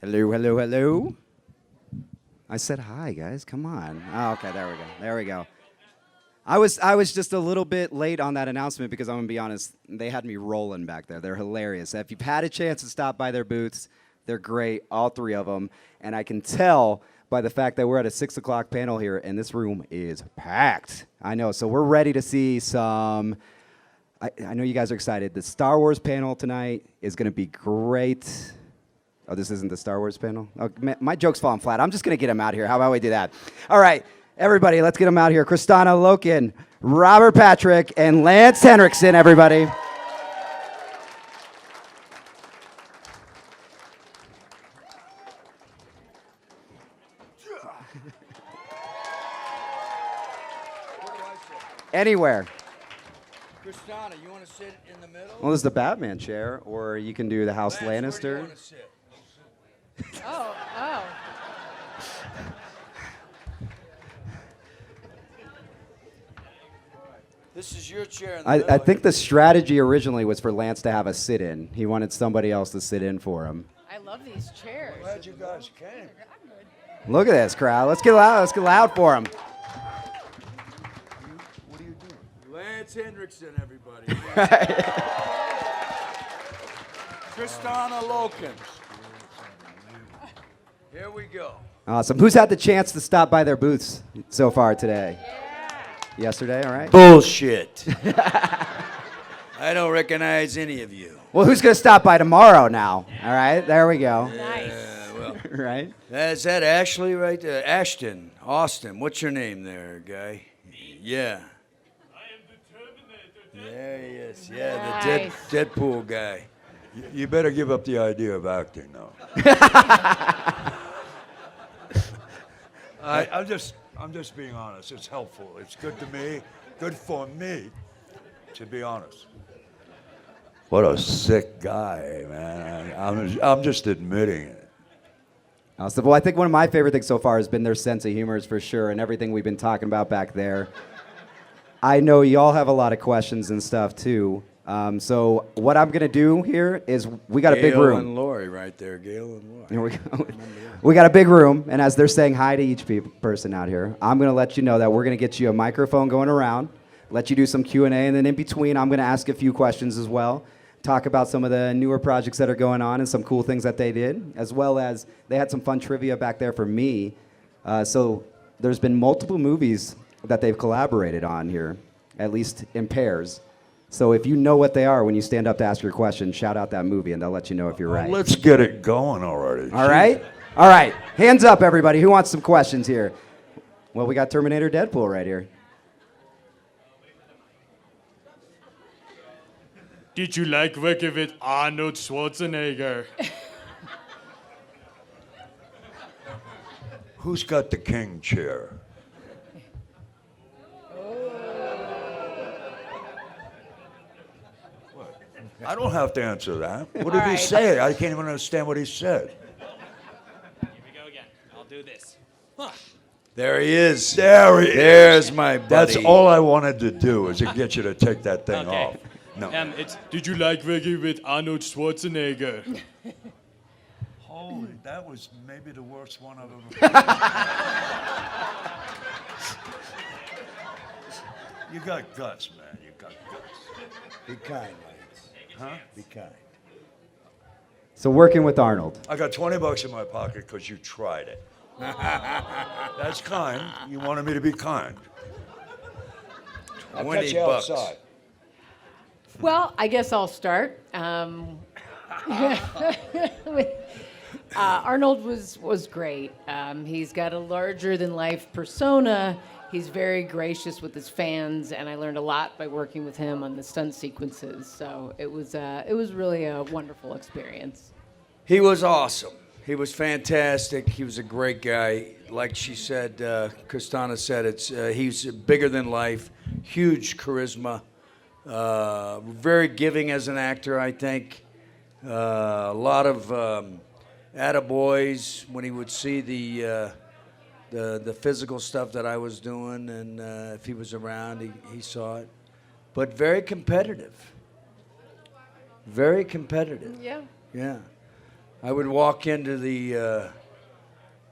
Hello, hello, hello. I said hi, guys. Come on. Oh, okay, there we go. There we go. I was just a little bit late on that announcement because I'm gonna be honest, they had me rolling back there. They're hilarious. If you've had a chance to stop by their booths, they're great, all three of them. And I can tell by the fact that we're at a 6 o'clock panel here, and this room is packed. I know. So we're ready to see some. I know you guys are excited. The Star Wars panel tonight is gonna be great. Oh, this isn't the Star Wars panel? Oh, my joke's falling flat. I'm just going to get him out here. How about we do that? All right, everybody, let's get him out here. Kristanna Loken, Robert Patrick, and Lance Henriksen, everybody. Anywhere. Kristanna, you want to sit in the middle? Well, this is the Batman chair, or you can do the House Lance, Lannister. where do you want to sit? Oh. This is your chair in the middle. I think the strategy originally was for Lance to have a sit-in. He wanted somebody else to sit in for him. I love these chairs. Glad you guys came. Look at this crowd. Let's get loud. Let's get loud for him. What are you doing? Lance Henriksen, everybody. Kristanna Loken. Here we go. Awesome. Who's had the chance to stop by their booths so far today? Yesterday, all right? Bullshit. I don't recognize any of you. Well, who's going to stop by tomorrow now? All right, there we go. Nice. Well, Right? is that Ashley right there? Ashton, Austin. What's your name there, guy? Yeah. I am the Terminator. There he is. Yeah, the Nice. Deadpool guy. You better give up the idea of acting now. I'm just being honest. It's helpful. It's good to me. Good for me, to be honest. What a sick guy, man. I'm just admitting it. Awesome. Well, I think one of my favorite things so far has been their sense of humor, for sure, and everything we've been talking about back there. I know y'all have a lot of questions and stuff, too. So what I'm going to do here is we got a big Gail room. and Lori right there. Gail and Lori. Here we go. We got a big room, and as they're saying hi to each person out here, I'm going to let you know that we're going to get you a microphone going around, let you do some Q&A, and then in between, I'm going to ask a few questions as well, talk about some of the newer projects that are going on and some cool things that they did, as well as they had some fun trivia back there for me. So there's been multiple movies that they've collaborated on here, at least in pairs. So if you know what they are when you stand up to ask your question, shout out that movie, and they'll let you know if you're right. Let's get it going already. All right? All right. Hands up, everybody. Who wants some questions here? Well, we got Terminator Deadpool right here. Did you like working with Arnold Schwarzenegger? Who's got the king chair? What? I don't have to answer that. What did he right. say? I can't even understand what he said. Here we go again. I'll do this. There he is. There he is. There's my buddy. That's all I wanted to do, is to get you to take that thing Okay. off. No. It's did you like working with Arnold Schwarzenegger? Holy, that was maybe the worst one I've ever heard. You got guts, man. You got guts. Be kind, Lance. Huh? Be kind. So working with Arnold. I got $20 in my pocket because you tried it. That's kind. You wanted me to be kind. I'll 20 catch you bucks. outside. Well, I guess I'll start. Arnold was great. He's got a larger-than-life persona. He's very gracious with his fans, and I learned a lot by working with him on the stunt sequences. So it was really a wonderful experience. He was awesome. He was fantastic. He was a great guy. Like she said, Kristanna said, he's bigger than life, huge charisma, very giving as an actor, I think. A lot of attaboys when he would see the physical stuff that I was doing, and if he was around, he saw it. But very competitive. Very competitive. Yeah. Yeah. I would walk into the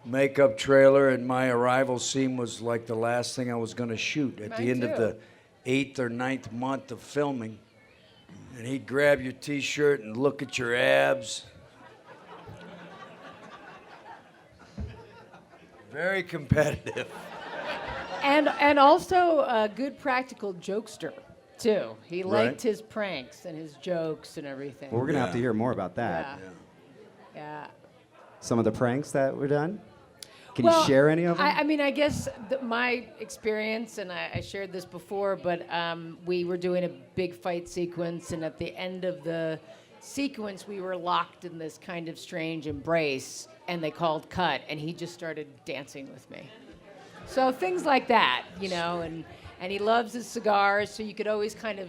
makeup trailer, and my arrival scene was like the last thing I was going to shoot at the end of the 8th or 9th month of filming. And he'd grab your T-shirt and look at your abs. Very competitive. And also a good practical jokester, too. He liked his pranks and his jokes and everything. Well, we're going to have to hear more about that. Yeah. Some of the pranks that were done? Can you share any of them? I mean, I guess my experience, and I shared this before, but we were doing a big fight sequence, and at the end of the sequence, we were locked in this kind of strange embrace, and they called cut, and he just started dancing with me. So things like that, and he loves his cigars, so you could always kind of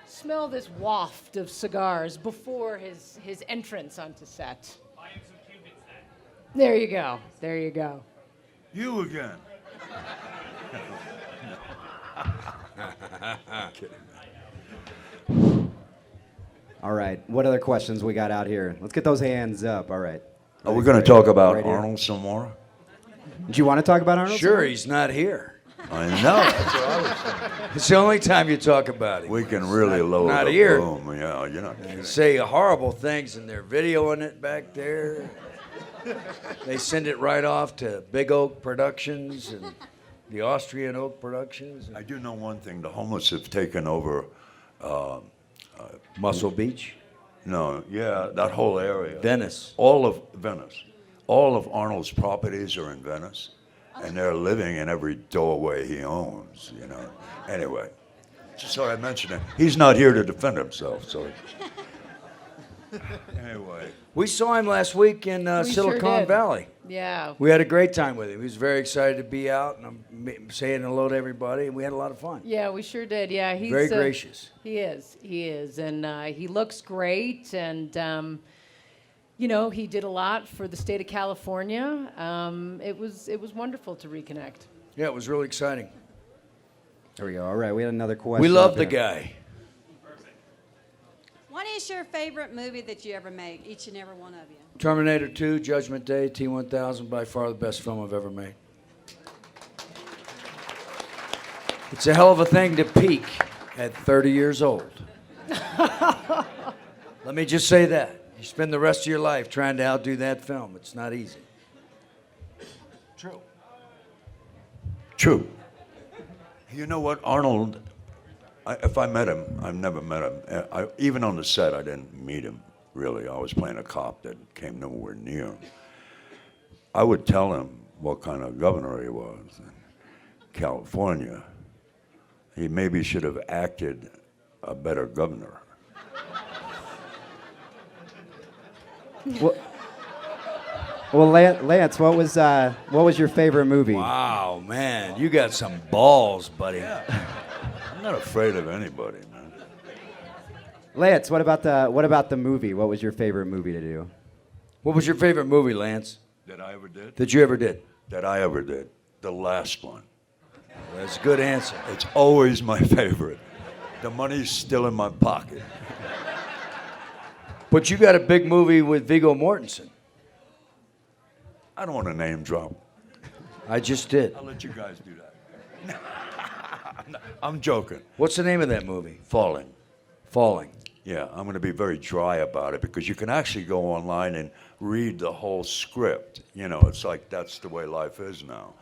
smell this waft of cigars before his entrance onto set. There you go. There you go. You again. All right. What other questions we got out here? Let's get those hands up. All right. Are we going to talk about Right here. Arnold some more? Do you want to talk about Arnold? Sure, some he's not here. I know. That's what I was thinking. It's the only time you talk about him. We can really lower not the here. boom. Yeah, you're not kidding. Say horrible things, and they're videoing it back there. They send it right off to Big Oak Productions and the Austrian Oak Productions. I do know one thing. The homeless have taken over. Muscle Beach, No, yeah, that whole area. Venice. All of Venice. All of Arnold's properties are in Venice, and they're living in every doorway he owns, Anyway, just thought I'd mention it. He's not here to defend himself, so. Anyway. We saw him last week in We sure Silicon did. Valley. Yeah. We had a great time with him. He was very excited to be out, and I'm saying hello to everybody, and we had a lot of fun. Yeah, we sure did. Yeah, he's Very gracious. He is, and he looks great. And he did a lot for the state of California. It was wonderful to reconnect. Yeah, it was really exciting. There we go. All right. We had another question. We love up the here. guy. What is your favorite movie that you ever made, each and every one of you? Terminator 2, Judgment Day, T-1000, by far the best film I've ever made. It's a hell of a thing to peak at 30 years old. Let me just say that. You spend the rest of your life trying to outdo that film. It's not easy. True. You know what, Arnold, if I met him, I've never met him. Even on the set, I didn't meet him, really. I was playing a cop that came nowhere near him. I would tell him what kind of governor he was in California. He maybe should have acted a better governor. Well, Lance, what was your favorite movie? Wow, man, you got some balls, buddy. I'm not afraid of anybody, man. Lance, what about the movie? What was your favorite movie to do? What was your favorite movie, Lance, That I ever did? that you ever did? That I ever did. The last one. That's a good answer. It's always my favorite. The money's still in my pocket. But you got a big movie with Viggo Mortensen. I don't want to name drop. I just did. I'll let you guys do that. I'm joking. What's the name of that movie? Falling. Falling. Yeah, I'm going to be very dry about it because you can actually go online and read the whole script. It's like that's the way life is now.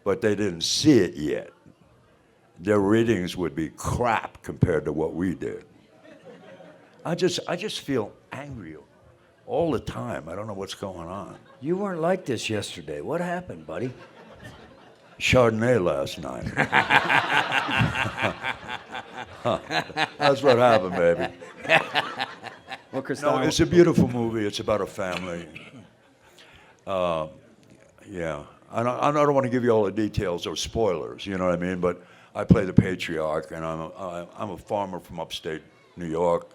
But they didn't see it yet. Their readings would be crap compared to what we did. I just feel angry all the time. I don't know what's going on. You weren't like this yesterday. What happened, buddy? Chardonnay last night. That's what happened, baby. Well, Kristanna, No, it's a beautiful movie. It's about a family. Yeah. I don't want to give you all the details or spoilers, you know what I mean? But I play the patriarch, and I'm a farmer from upstate New York.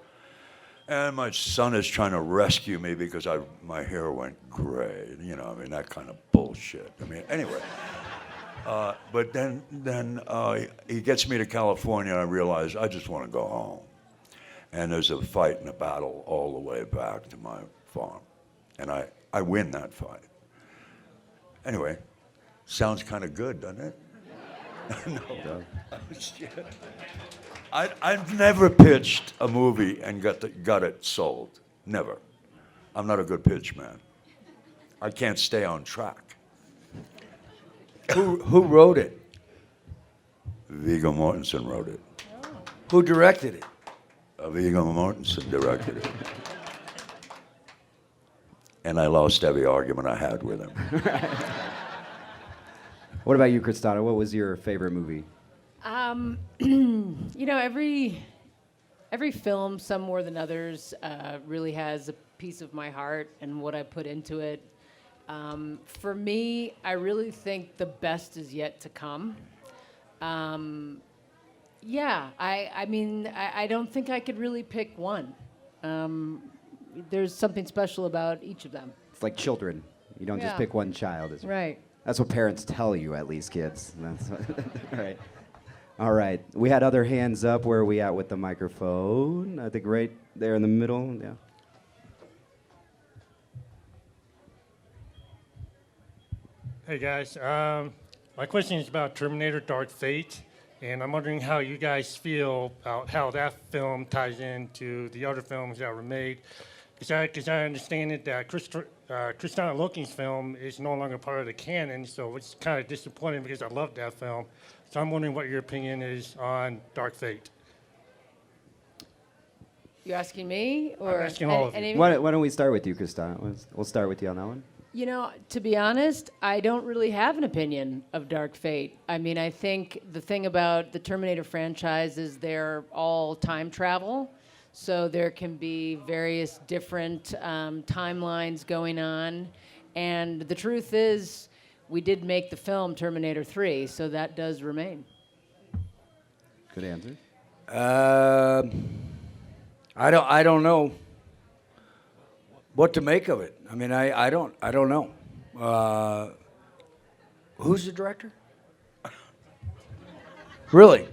And my son is trying to rescue me because my hair went gray. That kind of bullshit. Anyway. But then he gets me to California, and I realize I just want to go home. And there's a fight and a battle all the way back to my farm. and I win that fight. Anyway, sounds kind of good, doesn't it? No. Shit. I've never pitched a movie and got it sold. Never. I'm not a good pitch man. I can't stay on track. Who wrote it? Viggo Mortensen wrote it. Who directed it? Viggo Mortensen directed it. And I lost every argument I had with him. What about you, Kristanna? What was your favorite movie? You know, every film, some more than others, really has a piece of my heart and what I put into it. For me, I really think the best is yet to come. Yeah, I mean, I don't think I could really pick one. There's something special about each of them. It's like children. You don't just Yeah. pick one child. Right. That's what parents tell you, at least, kids. That's what right. All right. We had other hands up. Where are we at with the microphone? I think right there in the middle. Yeah. Hey guys, my question is about Terminator Dark Fate, and I'm wondering how you guys feel about how that film ties into the other films that were made. Because I understand it that Kristanna Loken's film is no longer part of the canon, so it's kind of disappointing because I loved that film. So I'm wondering what your opinion is on Dark Fate. You asking me or I'm asking all of you. any- Why don't we start with you, Kristanna? We'll start with you on that one. You know, to be honest, I don't really have an opinion of Dark Fate. I mean, I think the thing about the Terminator franchise is they're all time travel. So there can be various different timelines going on. And the truth is, we did make the film Terminator 3, so that does remain. Good answer. I don't know what to make of it. I mean, I don't know. Who's the director? Really?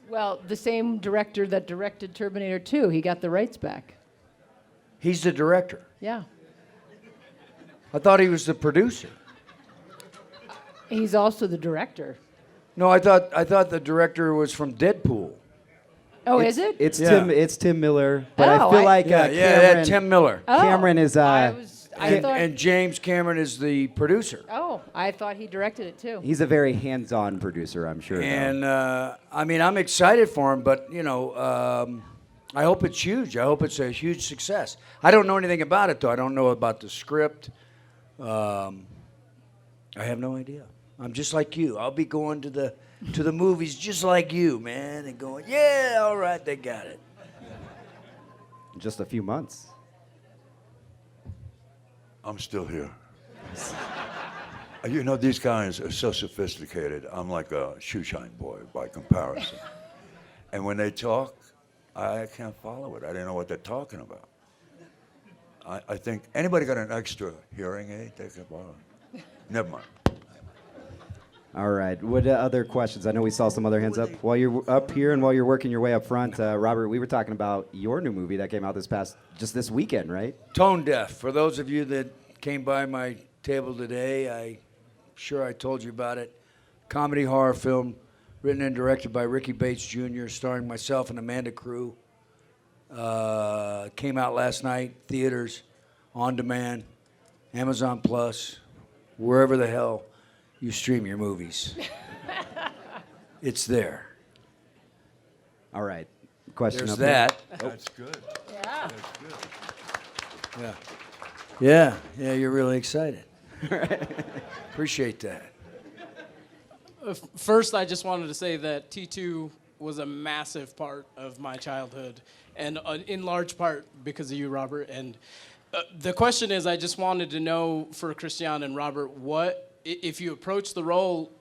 Well, the same director that directed Terminator 2, he got the rights back. He's the director. Yeah. I thought he was the producer. He's also the director. No, I thought the director was from Deadpool. Oh, is it? It's Yeah. It's Tim Miller, but I Oh, feel I- like Cameron, Tim Miller. Oh, Cameron is I thought. And James Cameron is the producer. Oh, I thought he directed it too. he's a very hands-on producer, I'm sure. though. And I mean, I'm excited for him, but you know, I hope it's huge. I hope it's a huge success. I don't know anything about it though. I don't know about the script. I have no idea. I'm just like you. I'll be going to the movies just like you, man, and going, yeah, all right, they got it. In just a few months. I'm still here. You know, these guys are so sophisticated. I'm like a shoeshine boy by comparison. And when they talk, I can't follow it. I don't know what they're talking about. I think, anybody got an extra hearing aid they could borrow? Never mind. All right. What other questions? I know we saw some other hands up. While you're up here and while you're working your way up front, Robert, we were talking about your new movie that came out just this weekend, right? Tone Deaf. For those of you that came by my table today, I'm sure I told you about it. Comedy horror film written and directed by Ricky Bates Jr., starring myself and Amanda Crew. Came out last night, theaters, on demand, Amazon Plus, wherever the hell you stream your movies. It's there. All right. Question There's up there. that. That's good. Yeah. Yeah. Yeah, you're really excited. Appreciate that. First, I just wanted to say that T2 was a massive part of my childhood, and in large part because of you, Robert. And the question is, I just wanted to know for Kristanna and Robert, what if you approach the role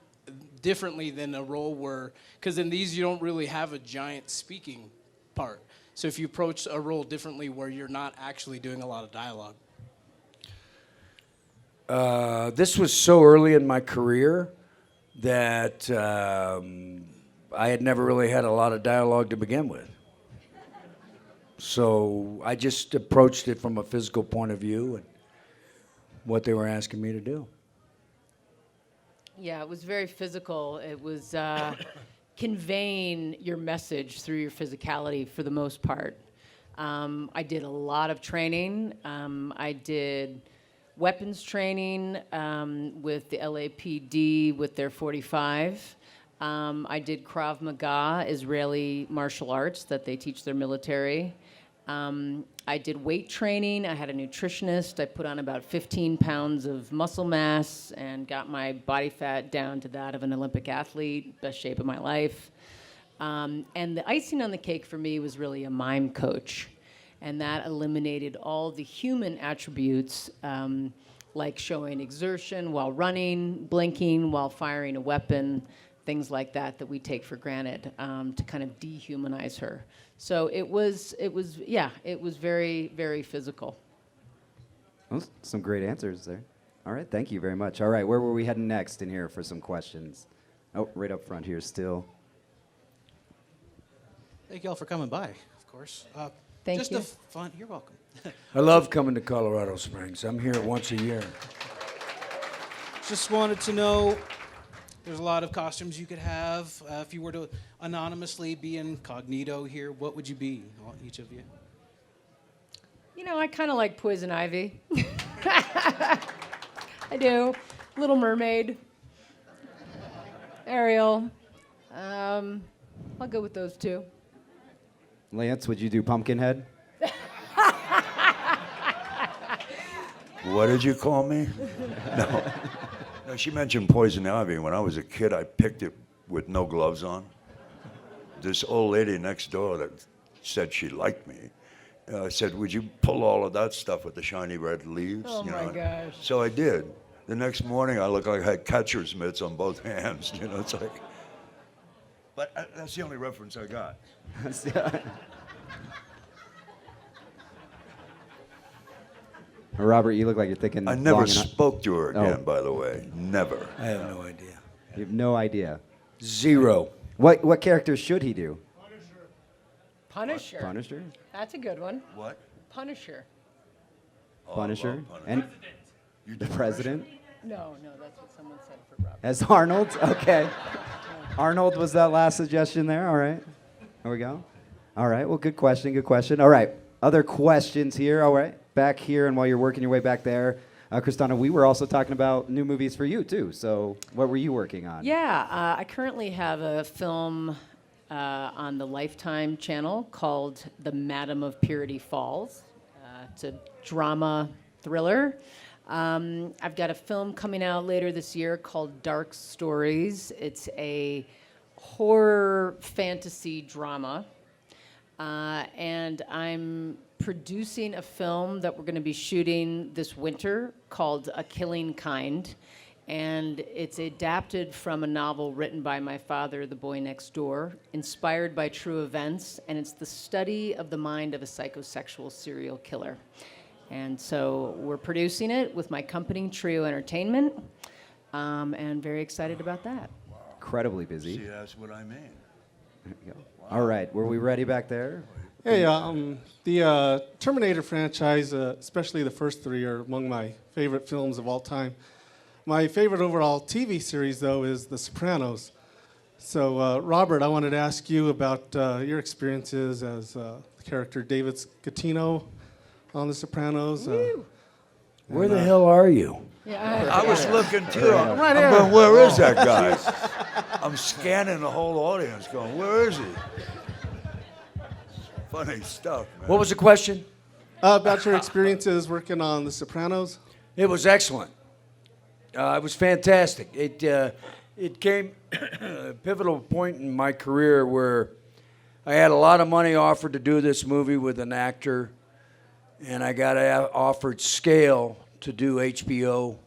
differently than a role where, because in these you don't really have a giant speaking part. So if you approach a role differently where you're not actually doing a lot of dialogue. This was so early in my career that I had never really had a lot of dialogue to begin with. So I just approached it from a physical point of view and what they were asking me to do. Yeah, it was very physical. It was conveying your message through your physicality for the most part. I did a lot of training. I did weapons training with the LAPD with their 45. I did Krav Maga, Israeli martial arts that they teach their military. I did weight training. I had a nutritionist. I put on about 15 pounds of muscle mass and got my body fat down to that of an Olympic athlete, best shape of my life. And the icing on the cake for me was really a mime coach. And that eliminated all the human attributes, like showing exertion while running, blinking while firing a weapon, things like that that we take for granted, to kind of dehumanize her. So it was very, very physical. Well, some great answers there. All right, thank you very much. All right, where were we heading next in here for some questions? Oh, right up front here still. Thank you all for coming by, of course. Thank just you. a fun, you're welcome. I love coming to Colorado Springs. I'm here once a year. Just wanted to know, there's a lot of costumes you could have. If you were to anonymously be incognito here, what would you be, each of you? You know, I kind of like Poison Ivy. I do. Little Mermaid. Ariel. I'll go with those two. Lance, would you do Pumpkinhead? What did you call me? No. No, she mentioned poison ivy. When I was a kid, I picked it with no gloves on. This old lady next door that said she liked me said, would you pull all of that stuff with the shiny red leaves? Oh, my gosh. So I did. The next morning, I looked like I had catcher's mitts on both hands. You know, it's like... But that's the only reference I got. Robert, you look like you're thinking. I never long enough. spoke to her again, Oh. by the way. Never. I have no idea. You have no idea. Zero. What character should he do? Punisher. Punisher? That's a good one. What? Punisher. Oh, Punisher? I love Punisher. And You the did president? No, that's what someone said for Robert. As Arnold? Okay. Arnold was that last suggestion there? All right. There we go. All right. Well, good question. Good question. All right. Other questions here. All right. Back here, and while you're working your way back there, Kristanna, we were also talking about new movies for you, too. So what were you working on? Yeah, I currently have a film on the Lifetime channel called The Madam of Purity Falls. It's a drama thriller. I've got a film coming out later this year called Dark Stories. It's a horror fantasy drama. And I'm producing a film that we're going to be shooting this winter called A Killing Kind. And it's adapted from a novel written by my father, The Boy Next Door, inspired by true events. And it's the study of the mind of a psychosexual serial killer. And so we're producing it with my company, Trio Entertainment, and very excited about that. Incredibly busy. See, that's what I mean. There you go. All right. Were we ready back there? Hey, the Terminator franchise, especially the first three, are among my favorite films of all time. My favorite overall TV series, though, is The Sopranos. So, Robert, I wanted to ask you about your experiences as the character David Scatino on The Sopranos. Where the hell are you? I was looking too. I'm Right here. going, where is that guy? I'm scanning the whole audience going, where is he? Funny stuff, man. What was the question? About your experiences working on The Sopranos. It was excellent. It was fantastic. It came a pivotal point in my career where I had a lot of money offered to do this movie with an actor, and I got offered scale to do HBO.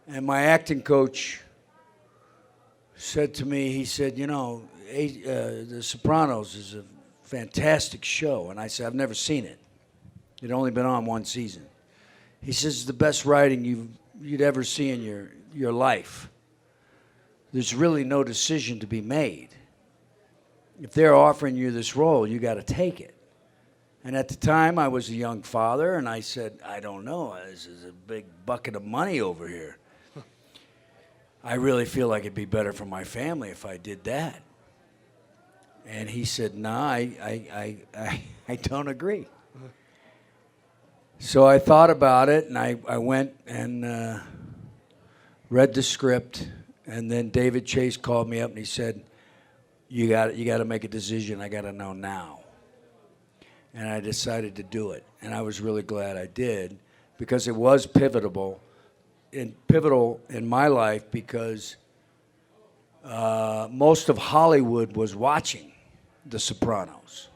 And my acting coach said to me, he said, you know, The Sopranos is a fantastic show. And I said, I've never seen it. It'd only been on one season. He says, it's the best writing you'd ever see in your life. There's really no decision to be made. If they're offering you this role, you got to take it. And at the time, I was a young father, and I said, I don't know, this is a big bucket of money over here. I really feel like it'd be better for my family if I did that. And he said, nah, I don't agree. So I thought about it, and I went and read the script, and then David Chase called me up and he said, you got to make a decision. I got to know now. And I decided to do it, and I was really glad I did, because it was pivotal in my life, because most of Hollywood was watching The Sopranos.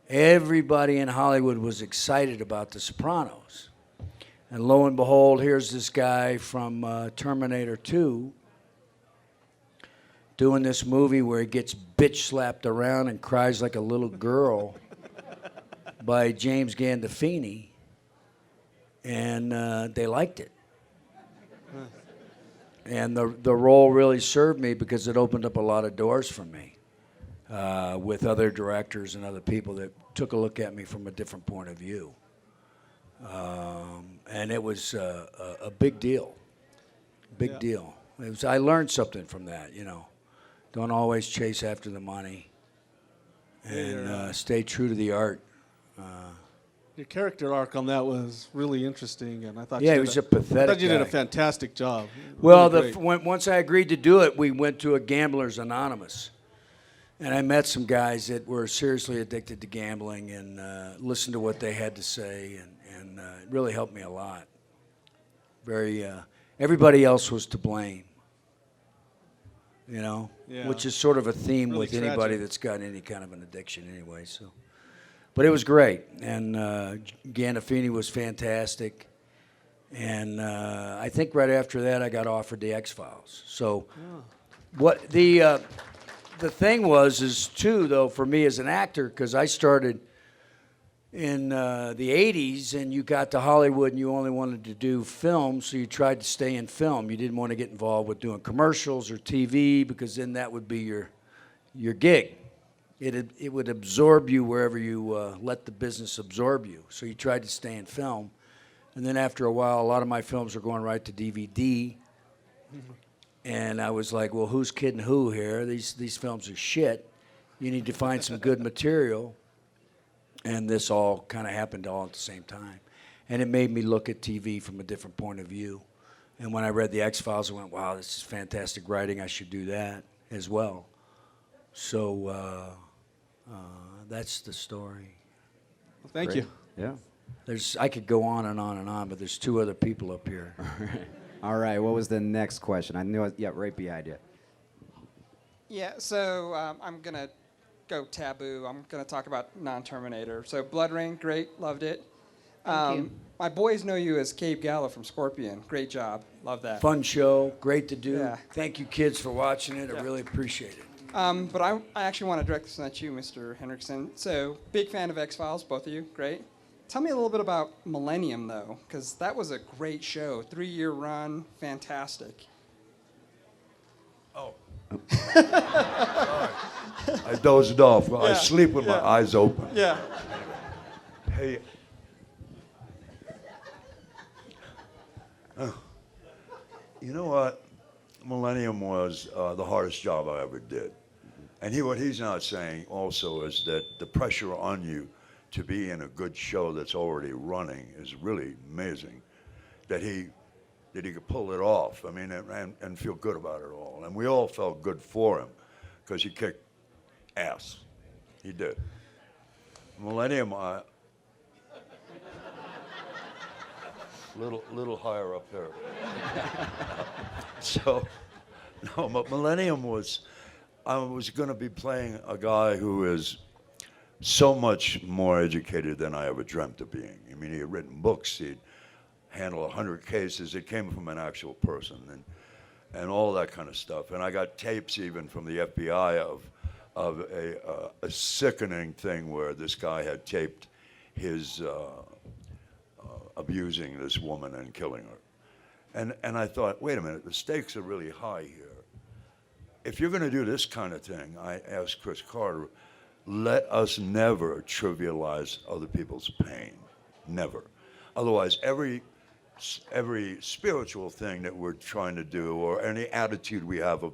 Everybody in Hollywood was excited about The Sopranos. And lo and behold, here's this guy from Terminator 2 doing this movie where he gets bitch slapped around and cries like a little girl by James Gandolfini, and they liked it. And the role really served me, because it opened up a lot of doors for me with other directors and other people that took a look at me from a different point of view. And it was a big deal. Big deal. I learned something from that, you know. Don't always chase after the money, and stay true to the art. Your character arc on that was really interesting, and I thought Yeah, he was a pathetic I thought you did a guy. fantastic job. Well, Really great. once I agreed to do it, we went to a Gamblers Anonymous. And I met some guys that were seriously addicted to gambling, and listened to what they had to say, and it really helped me a lot. Everybody else was to blame, you know, Yeah. which is sort of a theme Really with anybody tragic. that's got any kind of an addiction anyway. So, but it was great, and Gandolfini was fantastic. And I think right after that, I got offered the X-Files. So, what the thing is too, though, for me as an actor, because I started in the 80s, and you got to Hollywood and you only wanted to do film, so you tried to stay in film. You didn't want to get involved with doing commercials or TV, because then that would be your gig. It would absorb you wherever you let the business absorb you. So you tried to stay in film. And then after a while, a lot of my films were going right to DVD. And I was like, well, who's kidding who here? These films are shit. You need to find some good material. And this all kind of happened all at the same time. And it made me look at TV from a different point of view. And when I read the X-Files, I went, wow, this is fantastic writing. I should do that as well. So that's the story. Well, thank Great. you. Yeah. I could go on and on and on, but there's two other people up here. All right. What was the next question? I knew it. Yeah, right behind you. Yeah, so I'm going to go taboo. I'm going to talk about non-Terminator. So Blood Rain, great, loved it. Thank you. My boys know you as Cave Gallo from Scorpion. Great job. Love that. Fun show, great to do. Yeah. Thank you, kids, for watching it. I Yeah. really appreciate it. But I actually want to direct this at you, Mr. Henriksen. So big fan of X-Files, both of you. Great. Tell me a little bit about Millennium, though, because that was a great show. 3-year run, fantastic. Oh. Sorry. I dozed off. I sleep with my eyes open. Yeah. Hey. You know what? Millennium was the hardest job I ever did. And what he's not saying also is that the pressure on you to be in a good show that's already running is really amazing. That he could pull it off. I mean, and feel good about it all. And we all felt good for him, because he kicked ass. He did. Millennium, little higher up here. So, no, but Millennium I was going to be playing a guy who is so much more educated than I ever dreamt of being. I mean, he had written books, he'd handled 100 cases, it came from an actual person, and all that kind of stuff. And I got tapes even from the FBI of a sickening thing where this guy had taped his abusing this woman and killing her. And I thought, wait a minute, the stakes are really high here. If you're going to do this kind of thing, I asked Chris Carter, let us never trivialize other people's pain. Never. Otherwise, every spiritual thing that we're trying to do, or any attitude we have of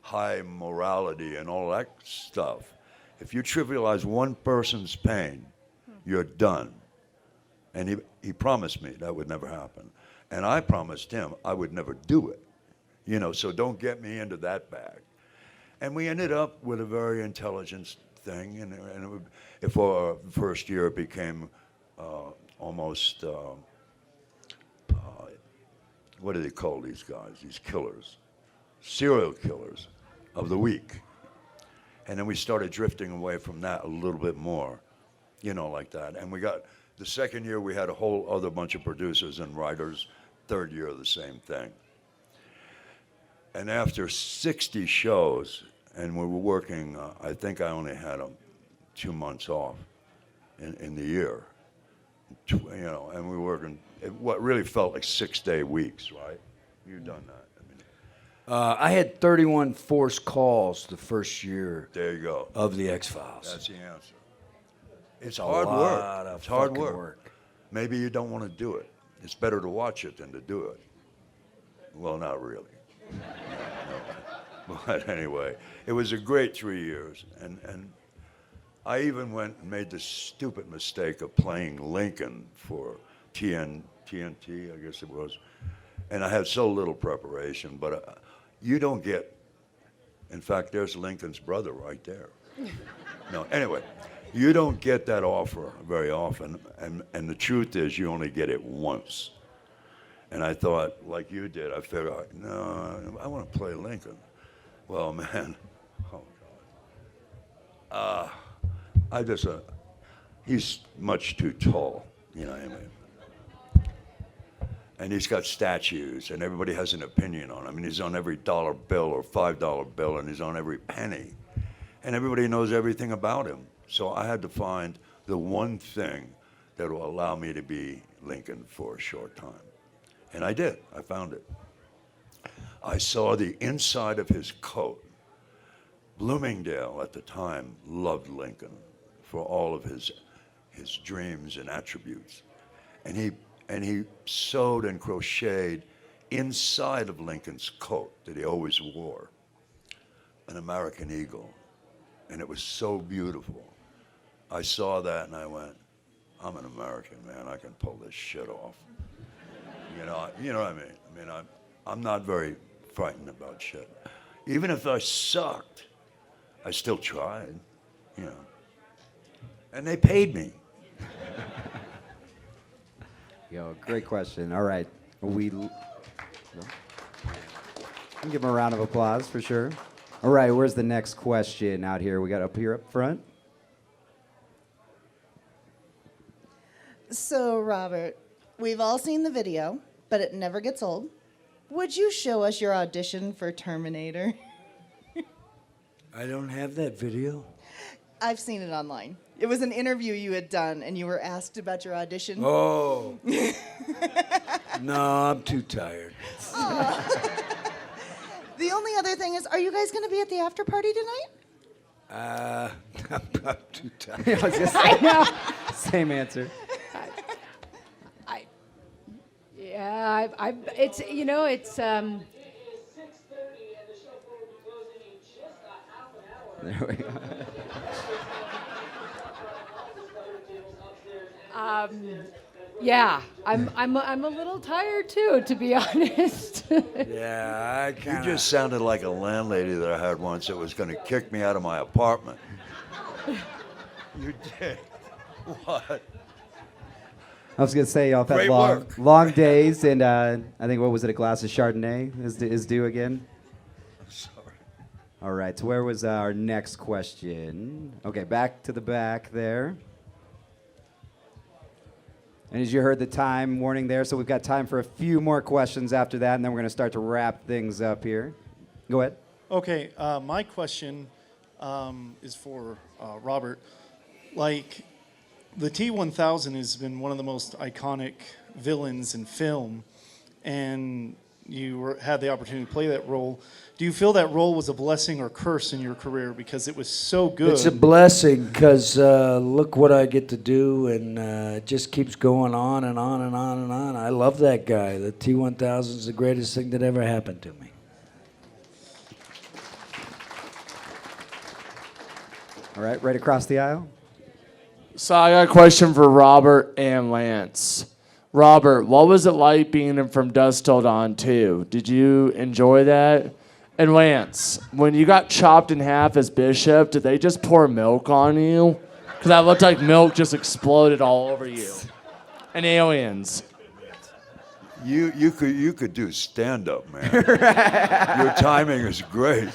high morality and all that stuff, if you trivialize one person's pain, you're done. And he promised me that would never happen. And I promised him I would never do it. You know, so don't get me into that bag. And we ended up with a very intelligent thing. And for our first year, it became almost, what do they call these guys, these killers? Serial killers of the week. And then we started drifting away from that a little bit more, you know, like that. And we got, the second year we had a whole other bunch of producers and writers. Third year, the same thing. And after 60 shows, and we were working, I think I only had 2 months off in the year. You know, and we were working what really felt like 6-day weeks, right? You've done that. I had 31 forced calls the first year. There you go. Of the X-Files. That's the answer. It's a hard lot work. of It's hard fucking work. work. Maybe you don't want to do it. It's better to watch it than to do it. Well, not really. No. But anyway, it was a great 3 years. And I even went and made the stupid mistake of playing Lincoln for TNT, I guess it was. And I had so little preparation, but you don't get, in fact, there's Lincoln's brother right there. No, anyway, you don't get that offer very often, and the truth is you only get it once. And I thought, like you did, I figured, no, I want to play Lincoln. Well, man, oh God. I just, he's much too tall, you know what I mean? And he's got statues, and everybody has an opinion on him. And he's on every dollar bill or $5 bill, and he's on every penny. And everybody knows everything about him. So I had to find the one thing that will allow me to be Lincoln for a short time. And I did. I found it. I saw the inside of his coat. Bloomingdale at the time loved Lincoln for all of his dreams and attributes. And he sewed and crocheted inside of Lincoln's coat that he always wore an American eagle. And it was so beautiful. I saw that and I went, I'm an American, man. I can pull this shit off. You know what I mean? I mean, I'm not very frightened about shit. Even if I sucked, I still tried, you know. And they paid me. Yo, great question. All right. We can give him a round of applause for sure. All right, where's the next question out here? We got up here up front. So, Robert, we've all seen the video, but it never gets old. Would you show us your audition for Terminator? I don't have that video. I've seen it online. It was an interview you had done, and you were asked about your audition. Oh. No, I'm too tired. The only other thing is, are you guys going to be at the after party tonight? I'm too tired. I was gonna say, I know. Same answer. Yeah, it's, you know, it's, There we go. yeah, I'm a little tired too, to be honest. Yeah, You just sounded like a landlady that I had once that was going to kick me out of my apartment. You did. What? I was gonna say y'all have had Great long, work. long days, and I think what was it? A glass of Chardonnay is due again. Sorry. All right. So where was our next question? Okay, back to the back there. And as you heard the time warning there, so we've got time for a few more questions after that, and then we're gonna start to wrap things up here. Go ahead. Okay, my question is for Robert. Like, the T-1000 has been one of the most iconic villains in film, and had the opportunity to play that role. Do you feel that role was a blessing or curse in your career because it was so good? It's a blessing because look what I get to do, and it just keeps going on and on and on and on. I love that guy. The T-1000 is the greatest thing that ever happened to me. All right, right across the aisle. So I got a question for Robert and Lance. Robert, what was it like being in From Dusk Till Dawn 2? Did you enjoy that? And Lance, when you got chopped in half as Bishop, did they just pour milk on you? Because that looked like milk just exploded all over you. And aliens. You could do stand up, man. Your timing is great.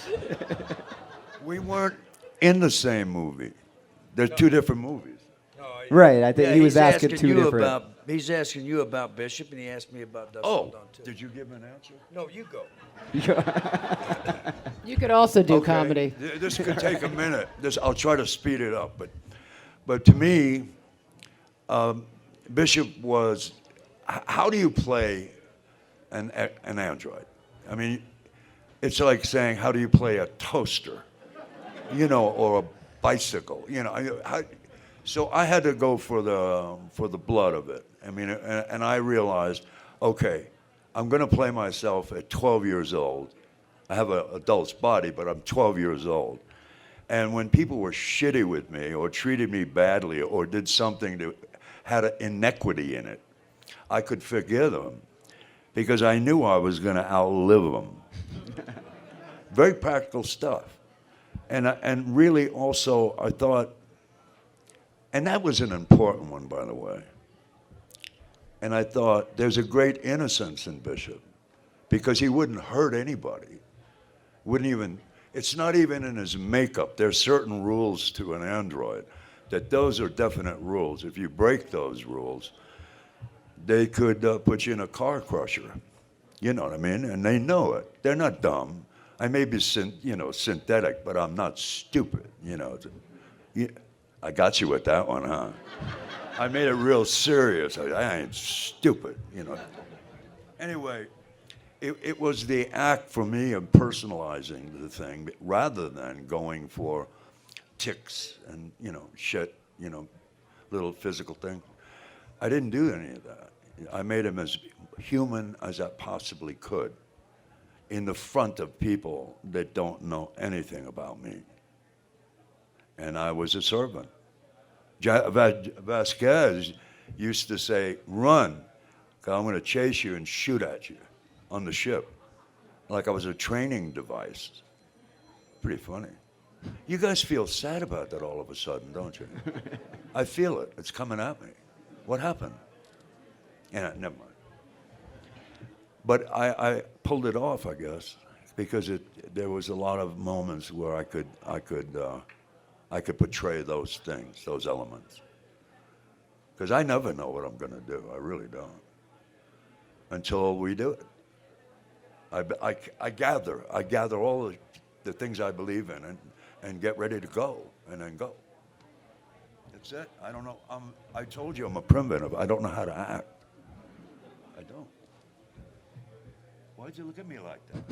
We weren't in the same movie. There's two different movies. Right, I think he was asking two different. He's asking you about Bishop, and he asked me about Dust Till Dawn too. Did you give him an answer? No, you go. You could also do Okay. comedy. This could take a minute. I'll try to speed it up, but to me, Bishop was. How do you play an android? I mean, it's like saying, how do you play a toaster, or a bicycle, So I had to go for the blood of it. I mean, and I realized, okay, I'm going to play myself at 12 years old. I have an adult's body, but I'm 12 years old. And when people were shitty with me or treated me badly or did something that had an inequity in it, I could forgive them because I knew I was going to outlive them. Very practical stuff. And really also I thought, and that was an important one, by the way. And I thought, there's a great innocence in Bishop because he wouldn't hurt anybody. It's not even in his makeup. There's certain rules to an android that those are definite rules. If you break those rules, they could put you in a car crusher. You know what I mean? And they know it. They're not dumb. I may be synthetic, but I'm not stupid, I got you with that one, huh? I made it real serious. I ain't stupid, Anyway, it was the act for me of personalizing the thing rather than going for ticks and, shit, little physical thing. I didn't do any of that. I made him as human as I possibly could in the front of people that don't know anything about me. And I was a servant. Vasquez used to say, run, 'cause I'm going to chase you and shoot at you on the ship. Like I was a training device. Pretty funny. You guys feel sad about that all of a sudden, don't you? I feel it. It's coming at me. What happened? Yeah, never mind. But I pulled it off, I guess, because there was a lot of moments where I could portray those things, those elements. Because I never know what I'm going to do. I really don't. Until we do it. I gather all the things I believe in and get ready to go, and then go. That's it. I don't know. I told you I'm a primitive. I don't know how to act. I don't. Why'd you look at me like that?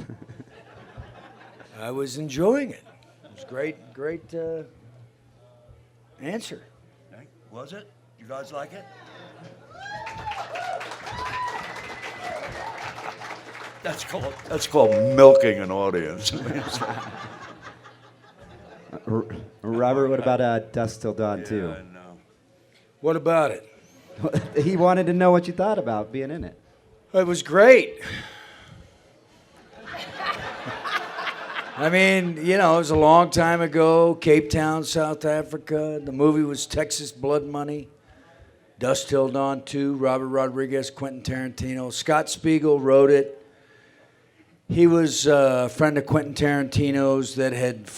I was enjoying it. It was great answer. Was it? You guys like it? That's called milking an audience. Robert, what about Dusk Till Dawn 2? I know. What about it? He wanted to know what you thought about being in it. It was great. I mean, it was a long time ago, Cape Town, South Africa. The movie was Texas Blood Money. Dusk Till Dawn 2, Robert Rodriguez, Quentin Tarantino. Scott Spiegel wrote it. He was a friend of Quentin Tarantino's that had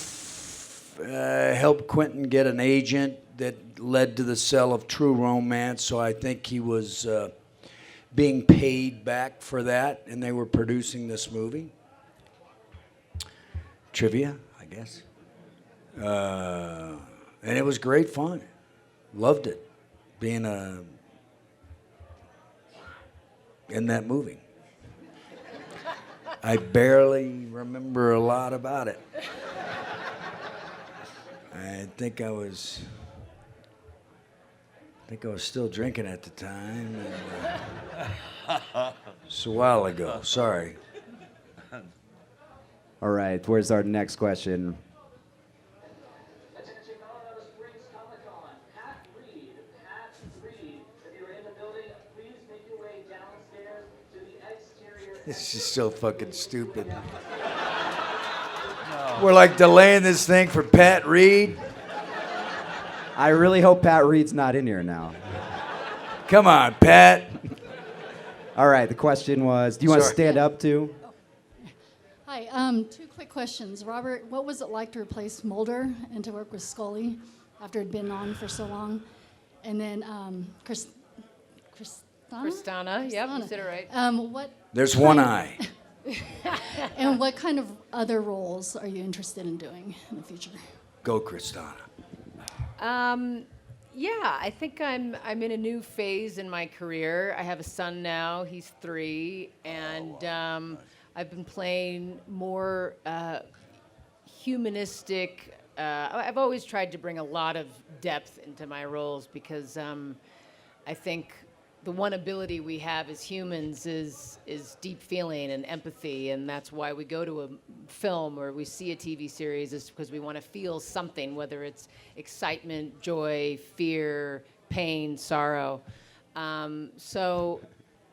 helped Quentin get an agent that led to the sale of True Romance, so I think he was being paid back for that, and they were producing this movie. Trivia, I guess. And it was great fun. Loved it, being in that movie. I barely remember a lot about it. I think I was still drinking at the time. It's a while ago. Sorry. All right, where's our next question? This is so fucking stupid. We're like delaying this thing for Pat Reed. I really hope Pat Reed's not in here now. Come on, Pat. All right, the question was, do you want to Sorry. stand up too? Hi, two quick questions. Robert, what was it like to replace Mulder and to work with Scully after it'd been on for so long? And then Kristanna, yep, you said it right. What There's one eye. and what kind of other roles are you interested in doing in the future? Go, Kristanna. Yeah, I think I'm in a new phase in my career. I have a son now; he's 3, and I've been playing more humanistic. I've always tried to bring a lot of depth into my roles because I think the one ability we have as humans is deep feeling and empathy, and that's why we go to a film or we see a TV series, is because we want to feel something, whether it's excitement, joy, fear, pain, sorrow. So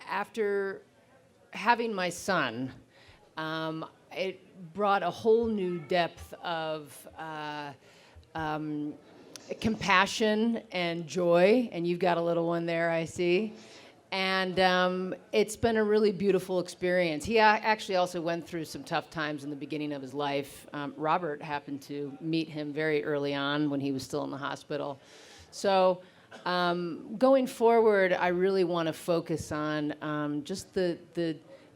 after having my son, it brought a whole new depth of compassion and joy, and you've got a little one there, I see. And it's been a really beautiful experience. He actually also went through some tough times in the beginning of his life. Robert happened to meet him very early on when he was still in the hospital. So going forward, I really want to focus on just the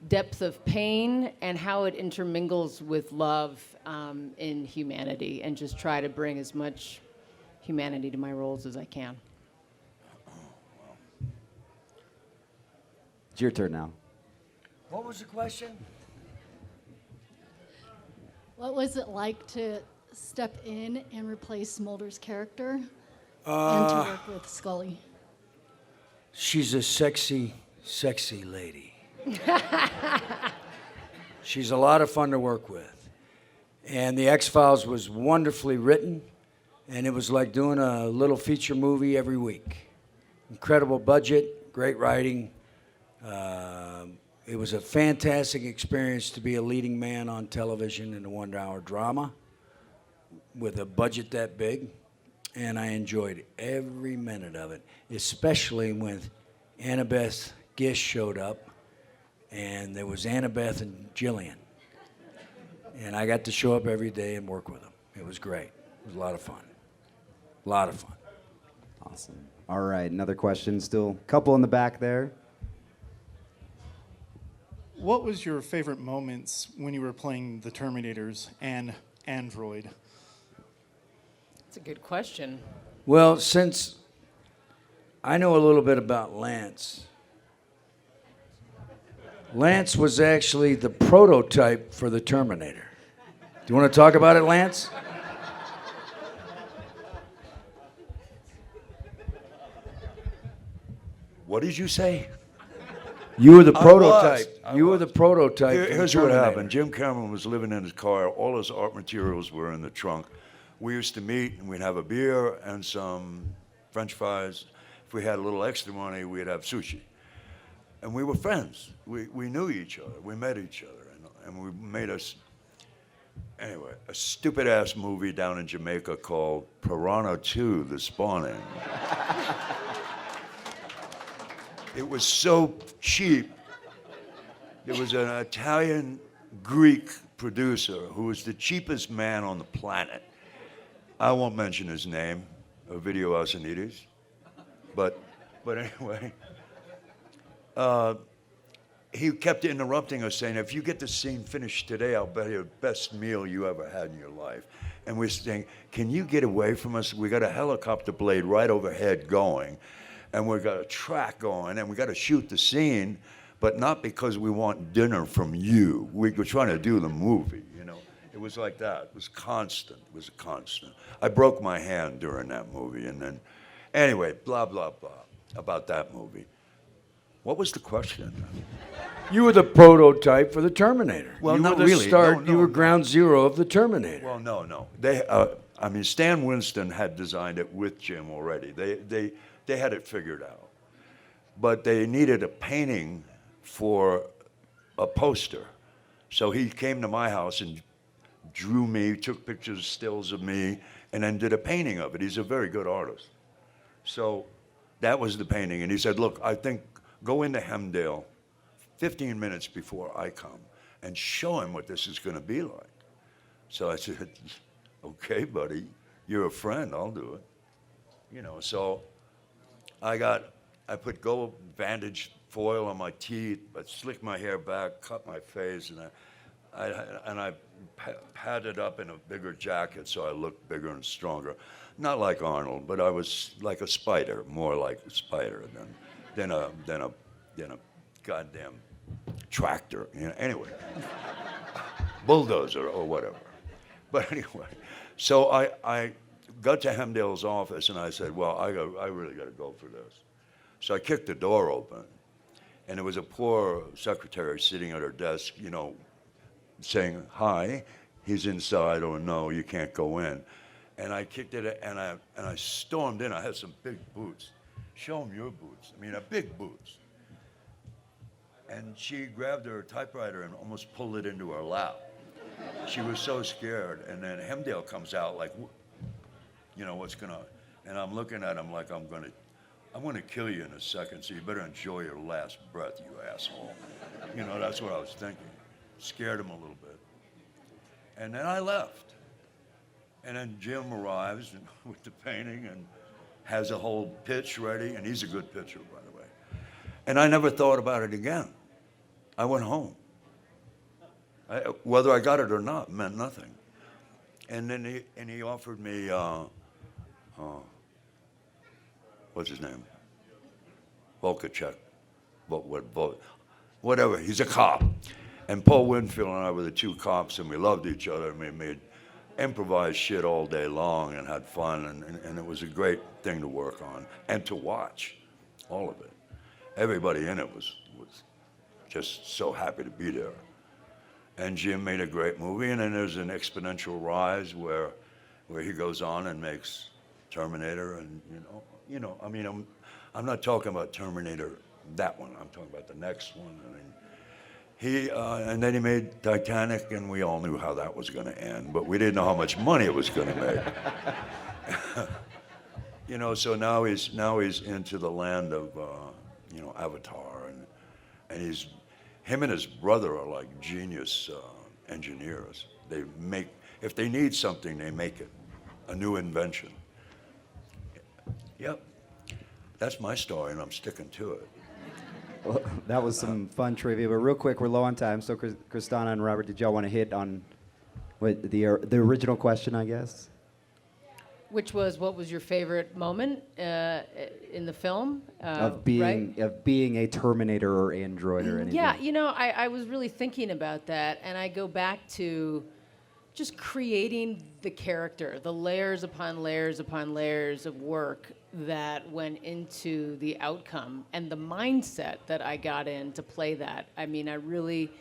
depth of pain and how it intermingles with love in humanity, and just try to bring as much humanity to my roles as I can. It's your turn now. What was the question? What was it like to step in and replace Mulder's character and to work with Scully? She's a sexy, sexy lady. She's a lot of fun to work with. And The X-Files was wonderfully written, and it was like doing a little feature movie every week. Incredible budget, great writing. It was a fantastic experience to be a leading man on television in a 1-hour drama with a budget that big, and I enjoyed every minute of it, especially when Annabeth Gish showed up, and there was Annabeth and Jillian, and I got to show up every day and work with them. It was great. It was a lot of fun. A lot of fun. Awesome. All right, another question. Still a couple in the back there. What was your favorite moments when you were playing the Terminators and Android? That's a good question. Well, since I know a little bit about Lance, Lance was actually the prototype for the Terminator. Do you want to talk about it, Lance? What did you say? You were the I prototype. was. You were the prototype. for the Here's what Terminator. happened. Jim Cameron was living in his car. All his art materials were in the trunk. We used to meet, and we'd have a beer and some French fries. If we had a little extra money, we'd have sushi. And we were friends. We knew each other. We met each other. And we made us, anyway, a stupid-ass movie down in Jamaica called Piranha 2, The Spawning. It was so cheap. There was an Italian-Greek producer who was the cheapest man on the planet. I won't mention his name, Ovidio Asanides, but anyway, he kept interrupting us, saying, if you get the scene finished today, I'll bet you the best meal you ever had in your life. And we're saying, can you get away from us? We got a helicopter blade right overhead going, and we got a track going, and we got to shoot the scene, but not because we want dinner from you. We were trying to do the movie, you know. It was like that. It was constant. It was constant. I broke my hand during that movie, and then, anyway, blah, blah, blah, about that movie. What was the question? You were the prototype for the Terminator. Well, you not were the really. Start, No, you were no. ground zero of the Terminator. Well, no. They, I mean, Stan Winston had designed it with Jim already. They had it figured out. But they needed a painting for a poster. So he came to my house and drew me, took pictures, stills of me, and then did a painting of it. He's a very good artist. So that was the painting. And he said, look, I think go into Hemdale 15 minutes before I come and show him what this is going to be like. So I said, okay, buddy, you're a friend, I'll do it. You know, so I put gold bandage foil on my teeth, I slicked my hair back, cut my face, and I padded up in a bigger jacket so I looked bigger and stronger. Not like Arnold, but I was like a spider, more like a spider than a goddamn tractor. You know? Anyway, bulldozer or whatever. But anyway, so I got to Hemdale's office and I said, well, I really got to go for this. So I kicked the door open, and there was a poor secretary sitting at her desk, you know, saying, hi, he's inside, or no, you can't go in. And I kicked it, and I stormed in. I had some big boots. Show him your boots. I mean, big boots. And she grabbed her typewriter and almost pulled it into her lap. She was so scared. And then Hemdale comes out like, you know, what's gonna, and I'm looking at him like I'm gonna kill you in a second, so you better enjoy your last breath, you asshole. You know, that's what I was thinking. Scared him a little bit. And then I left. And then Jim arrives with the painting and has a whole pitch ready, and he's a good pitcher, by the way. And I never thought about it again. I went home. Whether I got it or not meant nothing. And then he offered me, what's his name? Volkachek. Whatever, he's a cop. And Paul Winfield and I were the two cops, and we loved each other, and we made improvised shit all day long and had fun, and it was a great thing to work on and to watch, all of it. Everybody in it was just so happy to be there. And Jim made a great movie, and then there's an exponential rise where he goes on and makes Terminator, and you know, I mean, I'm not talking about Terminator, that one, I'm talking about the next one. I mean, and then he made Titanic, and we all knew how that was going to end, but we didn't know how much money it was going to make. You know, so now he's into the land of, you know, Avatar, and him and his brother are like genius engineers. They make, if they need something, they make it, a new invention. Yep, that's my story, and I'm sticking to it. Well, that was some fun trivia, but real quick, we're low on time. So, Kristanna and Robert, did y'all want to hit on the original question, I guess? Which was, what was your favorite moment in the film? Of being a Terminator or android or anything. Yeah, you know, I was really thinking about that, and I go back to just creating the character, the layers upon layers upon layers of work that went into the outcome, and the mindset that I got in to play that. I mean, I really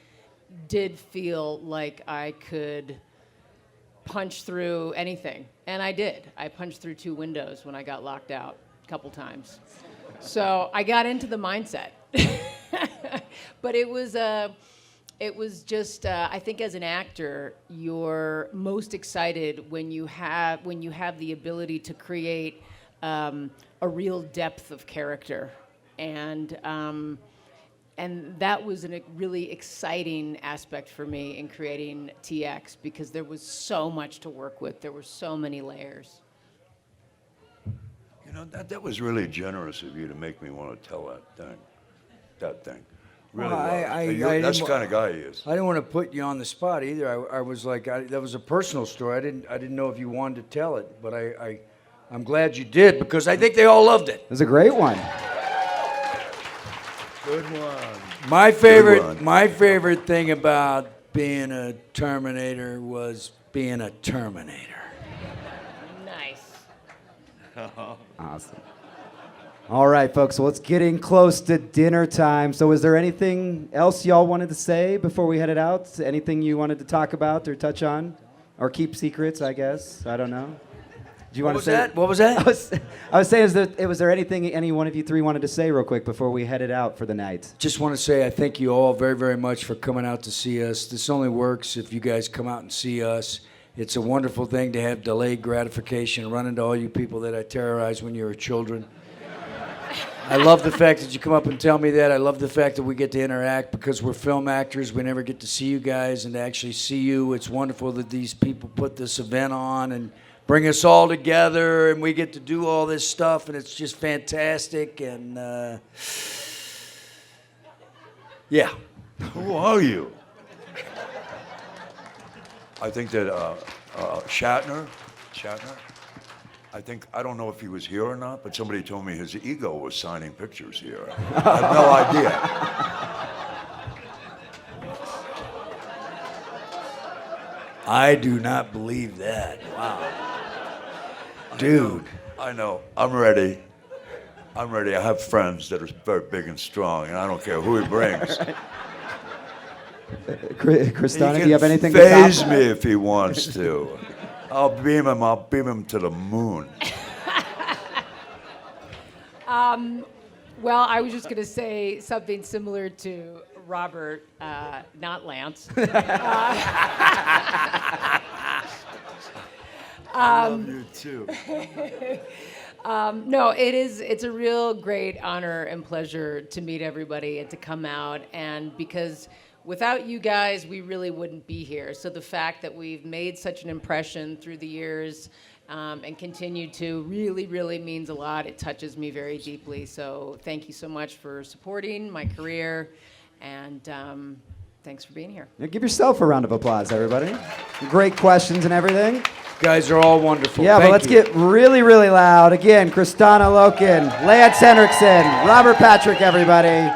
did feel like I could punch through anything, and I did. I punched through 2 windows when I got locked out a couple times. So I got into the mindset. But it was just, I think as an actor, you're most excited when you have the ability to create a real depth of character, and that was a really exciting aspect for me in creating TX, because there was so much to work with. There were so many layers. You know, that was really generous of you to make me want to tell that thing. Really well, that's the kind of guy he is. I didn't want to put you on the spot either. I was like, that was a personal story. I didn't know if you wanted to tell it, but I'm glad you did, because I think they all loved it. It was a great one. Good one. My Good one. favorite thing about being a Terminator was being a Terminator. Nice. Awesome. All right, folks, so it's getting close to dinner time. So is there anything else y'all wanted to say before we headed out? Anything you wanted to talk about or touch on? Or keep secrets, I guess? I don't know. Do you What want was to say? that? What was that? I was saying, was there anything any one of you three wanted to say real quick before we headed out for the night? Just want to say I thank you all very, very much for coming out to see us. This only works if you guys come out and see us. It's a wonderful thing to have delayed gratification, run into all you people that I terrorized when you were children. I love the fact that you come up and tell me that. I love the fact that we get to interact because we're film actors. We never get to see you guys and to actually see you. It's wonderful that these people put this event on and bring us all together, and we get to do all this stuff, and it's just fantastic. And yeah. Who are you? I think that Shatner, I don't know if he was here or not, but somebody told me his ego was signing pictures here. I have no idea. I do not believe that. Wow. Dude. I know. I'm ready. I have friends that are very big and strong, and I don't care who he brings. Kristanna, do you have anything to phase top? me if he wants to. I'll beam him to the moon. Well, I was just going to say something similar to Robert, not Lance. I love you too. No, it's a real great honor and pleasure to meet everybody and to come out, and because without you guys, we really wouldn't be here. So the fact that we've made such an impression through the years and continue to really, really means a lot. It touches me very deeply. So thank you so much for supporting my career, and thanks for being here. Yeah, give yourself a round of applause, everybody. Great questions and everything. You guys are all wonderful. Yeah, Thank but let's you. get really, really loud. Again, Kristanna Loken, Lance Henriksen, Robert Patrick, everybody.